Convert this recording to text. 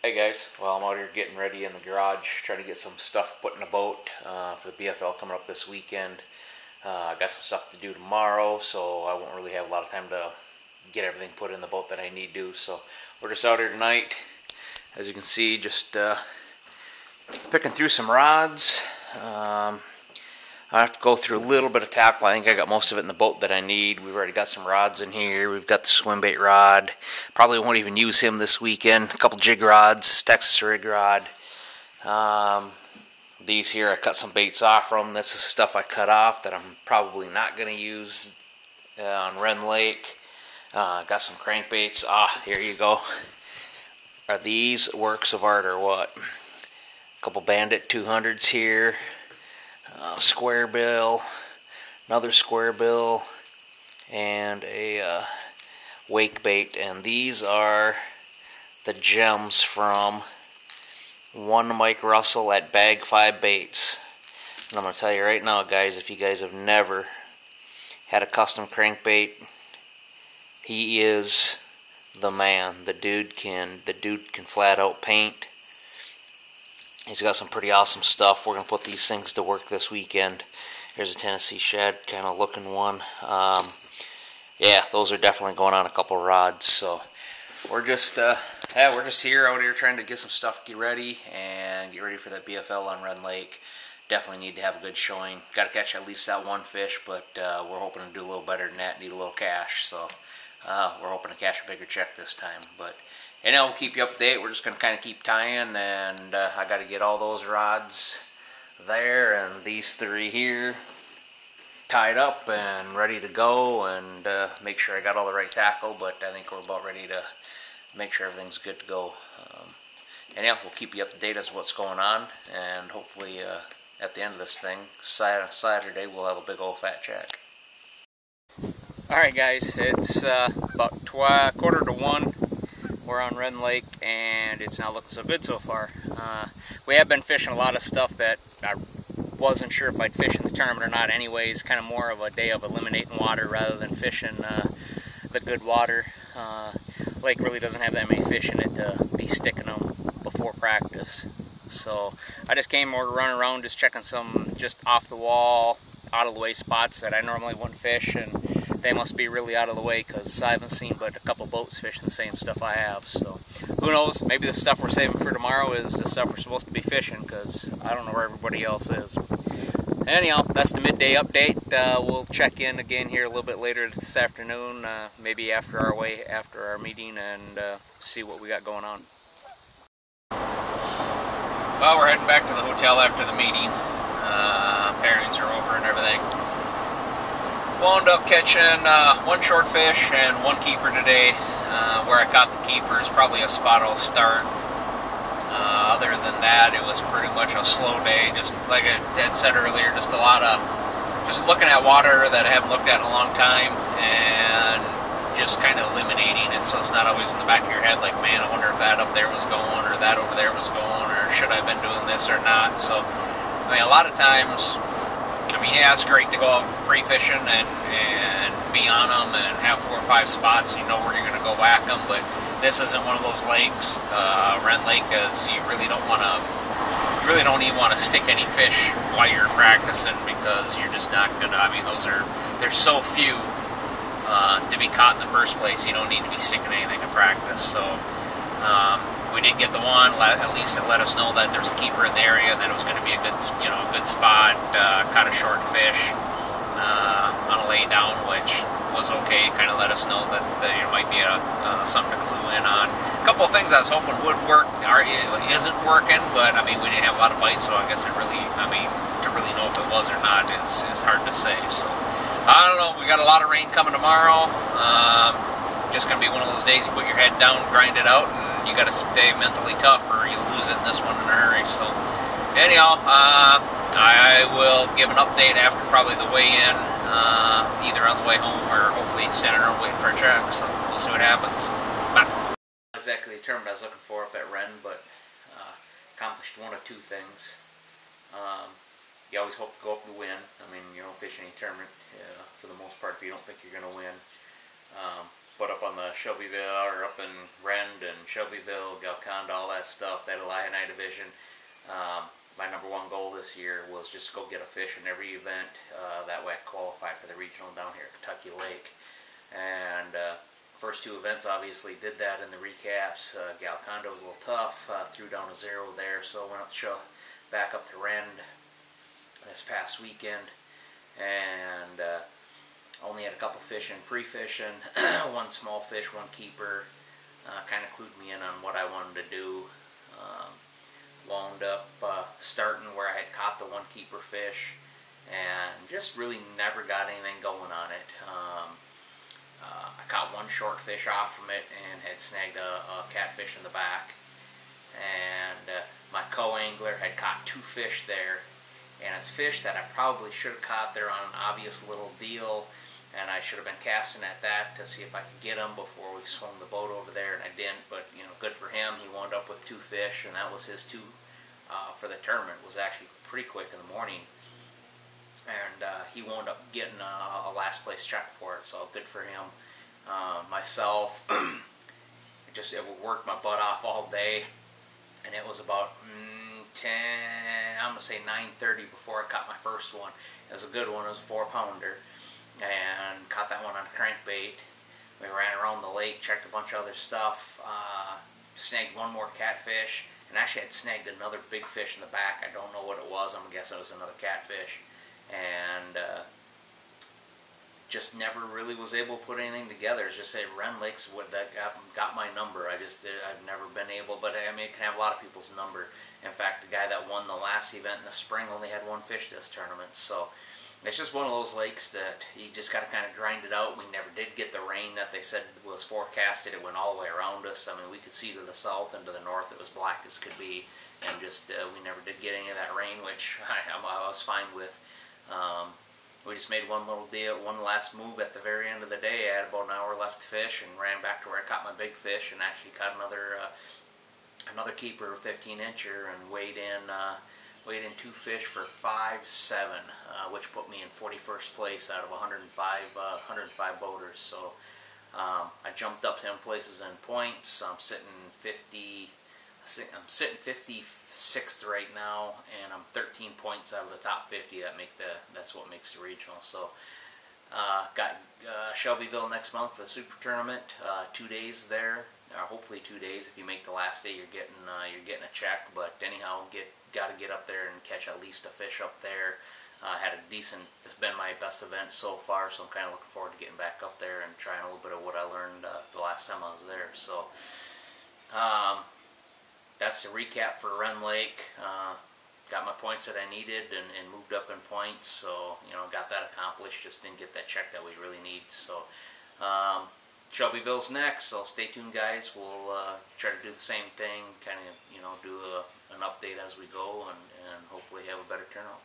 Hey guys, well I'm out here getting ready in the garage, trying to get some stuff put in the boat for the BFL coming up this weekend. I got some stuff to do tomorrow, so I won't really have a lot of time to get everything put in the boat that I need to. So we're just out here tonight, as you can see, just picking through some rods. I have to go through a little bit of tackle. I think I got most of it in the boat that I need. We've already got some rods in here. We've got the swim bait rod. Probably won't even use him this weekend. A couple jig rods, Texas rig rod. These here, I cut some baits off from. This is stuff I cut off that I'm probably not going to use on Rend Lake. Got some crankbaits. Here you go. Are these works of art or what? A couple Bandit 200s here. Square bill, another square bill, and a wake bait. And these are the gems from one Mike Russell at Bag 5 Baits. And I'm going to tell you right now, guys, if you guys have never had a custom crankbait, he is the man. The dude can flat out paint. He's got some pretty awesome stuff. We're going to put these things to work this weekend. Here's a Tennessee Shed kind of looking one. Yeah, those are definitely going on a couple rods. So we're just here out here trying to get some stuff, get ready for that BFL on Rend Lake. Definitely need to have a good showing. Got to catch at least that one fish, but we're hoping to do a little better than that. Need a little cash, so we're hoping to cash a bigger check this time. But anyhow, we'll keep you up to date. We're just going to kind of keep tying, and I got to get all those rods there and these three here tied up and ready to go, and make sure I got all the right tackle. But I think we're about ready to make sure everything's good to go. Anyhow, we'll keep you up to date as to what's going on, and hopefully at the end of this thing, Saturday, we'll have a big old fat check. Alright guys, it's about 1:15. We're on Rend Lake, and it's not looking so good so far. We have been fishing a lot of stuff that I wasn't sure if I'd fish in the tournament or not anyways. Kind of more of a day of eliminating water rather than fishing the good water. Lake really doesn't have that many fish in it to be sticking them before practice. So I just came over running around just checking some just off the wall, out of the way spots that I normally wouldn't fish, and they must be really out of the way because I haven't seen but a couple boats fishing the same stuff I have. So who knows, maybe the stuff we're saving for tomorrow is the stuff we're supposed to be fishing, because I don't know where everybody else is. Anyhow, that's the midday update. We'll check in again here a little bit later this afternoon, maybe after our meeting, and see what we got going on. Well, we're heading back to the hotel after the meeting. Pairings are over and everything. Wound up catching one short fish and one keeper today. Where I caught the keeper is probably a spot I'll start. Other than that, it was pretty much a slow day. Just like I had said earlier, just a lot of looking at water that I haven't looked at in a long time, and just kind of eliminating it, so it's not always in the back of your head like, man, I wonder if that up there was going, or that over there was going, or should I have been doing this or not. So I mean, a lot of times, I mean, yeah, it's great to go out pre-fishing and be on them and have 4 or 5 spots. You know where you're going to go whack them, but this isn't one of those lakes. Rend Lake, is you really don't even want to stick any fish while you're practicing, because you're just not gonna. I mean, there's so few to be caught in the first place. You don't need to be sticking anything in practice. So we did get the one. At least it let us know that there's a keeper in the area, and that it was going to be a good spot. Caught a short fish on a lay down, which was okay. Kind of let us know that there might be something to clue in on. A couple of things I was hoping would work isn't working, but I mean, we didn't have a lot of bites, so I guess to really know if it was or not is hard to say. So I don't know. We got a lot of rain coming tomorrow. Just gonna be one of those days you put your head down, grind it out, and you got to stay mentally tough, or you'll lose it in this one in a hurry. So anyhow, I will give an update after probably the weigh-in, either on the way home or hopefully standing around waiting for a check. So we'll see what happens. Bye. Not exactly the tournament I was looking for up at Rend, but accomplished one of two things. You always hope to go up and win. I mean, you don't fish any tournament for the most part if you don't think you're going to win. But up on the Shelbyville, or up in Rend and Shelbyville, Galconda, all that stuff, that Illini division, my number one goal this year was just to go get a fish in every event. That way I qualify for the regional down here at Kentucky Lake. And first two events obviously did that in the recaps. Galconda was a little tough, threw down a 0 there, so went up back up to Rend this past weekend, and only had a couple fish in pre-fishing, one small fish, one keeper, kind of clued me in on what I wanted to do. Wound up starting where I had caught the one keeper fish, and just really never got anything going on it. I caught one short fish off from it and had snagged a catfish in the back, and my co-angler had caught 2 fish there, and it's fish that I probably should have caught there on an obvious little deal, and I should have been casting at that to see if I could get them before we swung the boat over there, and I didn't. But good for him. He wound up with 2 fish, and that was his 2 for the tournament. It was actually pretty quick in the morning, and he wound up getting a last place check for it, so good for him. Myself, it worked my butt off all day, and it was about 9:30 before I caught my first one. It was a good one. It was a 4-pounder, and caught that one on a crankbait. We ran around the lake, checked a bunch of other stuff, snagged one more catfish, and actually had snagged another big fish in the back. I don't know what it was. I'm going to guess it was another catfish, and just never really was able to put anything together. It's just Rend Lake's what that got my number. I've never been able, but I mean, it can have a lot of people's number. In fact, the guy that won the last event in the spring only had 1 fish this tournament. So it's just one of those lakes that you just got to kind of grind it out. We never did get the rain that they said was forecasted. It went all the way around us. I mean, we could see to the south and to the north. It was black as could be, and just we never did get any of that rain, which I was fine with. We just made one little deal, one last move at the very end of the day. I had about an hour left to fish, and ran back to where I caught my big fish, and actually caught another keeper, 15-incher, and weighed in 2 fish for 5.7, which put me in 41st place out of 105 boaters. So I jumped up 10 places in points. I'm sitting 56th right now, and I'm 13 points out of the top 50. That's what makes the regional. So got Shelbyville next month for the super tournament. 2 days there, hopefully 2 days. If you make the last day, you're getting a check. But anyhow, got to get up there and catch at least a fish up there. It's been my best event so far, so I'm kind of looking forward to getting back up there and trying a little bit of what I learned the last time I was there. So that's the recap for Rend Lake. Got my points that I needed and moved up in points, so got that accomplished. Just didn't get that check that we really need. So Shelbyville's next, so stay tuned, guys. We'll try to do the same thing, kind of do an update as we go, and hopefully have a better turnout.